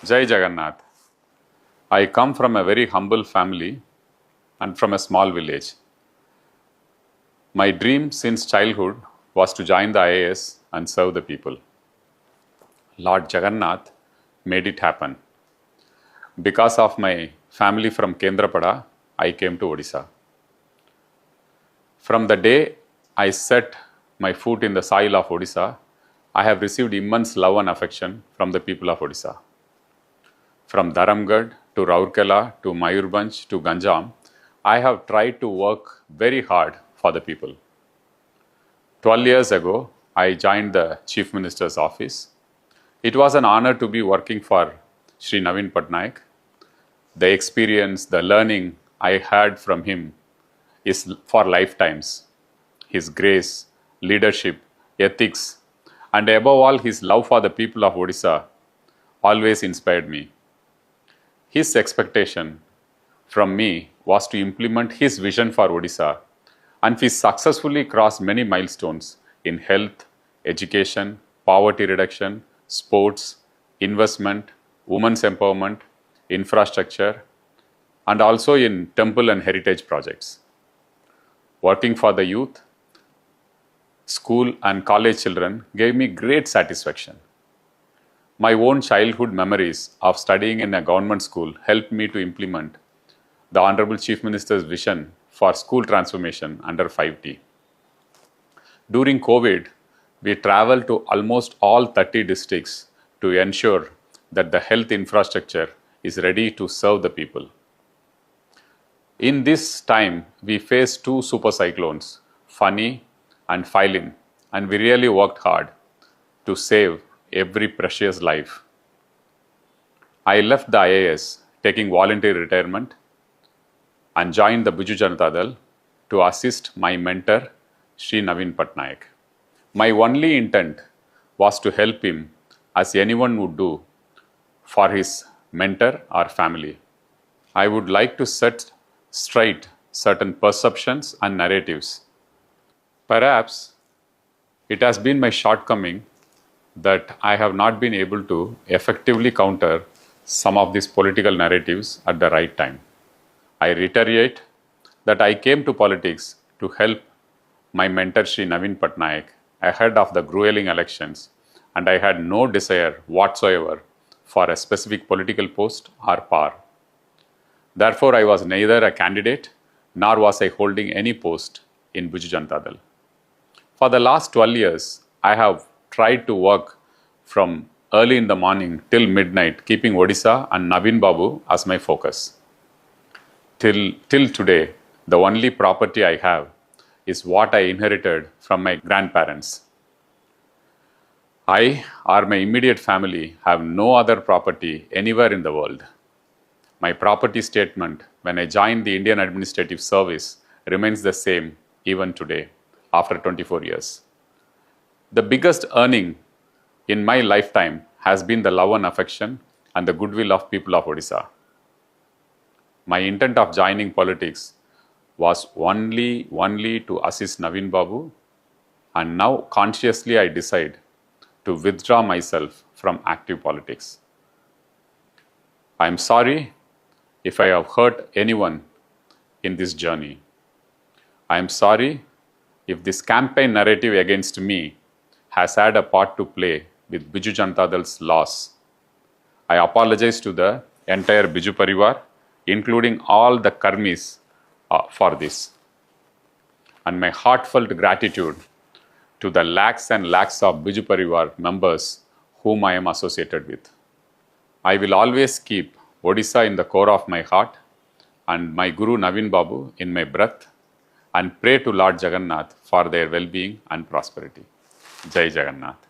Jai Jagannath. I come from a very humble family and from a small village. My dream since childhood was to join the IAS and serve the people. Lord Jagannath made it happen. Because of my family from Kendrapada, I came to Odisha. From the day I set my foot in the soil of Odisha, I have received immense love and affection from the people of Odisha. From Dharamgarh to Rourkela to Mayurbhanj to Ganjam, I have tried to work very hard for the people. 12 years ago, I joined the Chief Minister's office. It was an honor to be working for Sri Navin Patnaik. The experience, the learning I had from him is for lifetimes. His grace, leadership, ethics, and above all, his love for the people of Odisha always inspired me. His expectation from me was to implement his vision for Odisha, and we successfully crossed many milestones in health, education, poverty reduction, sports, investment, women's empowerment, infrastructure, and also in temple and heritage projects. Working for the youth, school and college children gave me great satisfaction. My own childhood memories of studying in a government school helped me to implement the Honorable Chief Minister's vision for school transformation under 5T. During COVID, we traveled to almost all 30 districts to ensure that the health infrastructure is ready to serve the people. In this time, we faced two super cyclones, Fani and Philin, and we really worked hard to save every precious life. I left the IAS taking voluntary retirement and joined the Biju Janata Dal to assist my mentor, Sri Navin Patnaik. My only intent was to help him as anyone would do for his mentor or family. I would like to set straight certain perceptions and narratives. Perhaps it has been my shortcoming that I have not been able to effectively counter some of these political narratives at the right time. I reiterate that I came to politics to help my mentor Sri Navin Patnaik ahead of the grueling elections, and I had no desire whatsoever for a specific political post or power. Therefore, I was neither a candidate nor was I holding any post in Biju Janata Dal. For the last 12 years, I have tried to work from early in the morning till midnight, keeping Odisha and Navin Babu as my focus. Till today, the only property I have is what I inherited from my grandparents. I or my immediate family have no other property anywhere in the world. My property statement when I joined the Indian Administrative Service remains the same even today, after 24 years. The biggest earning in my lifetime has been the love and affection and the goodwill of people of Odisha. My intent of joining politics was only to assist Navin Babu, and now consciously I decide to withdraw myself from active politics. I am sorry if I have hurt anyone in this journey. I am sorry if this campaign narrative against me has had a part to play with Biju Janata Dal's loss. I apologize to the entire Biju Parivar, including all the Karmis, for this. And my heartfelt gratitude to the lakhs and lakhs of Biju Parivar members whom I am associated with. I will always keep Odisha in the core of my heart and my Guru Navin Babu in my breath, and pray to Lord Jagannath for their well-being and prosperity. Jai Jagannath.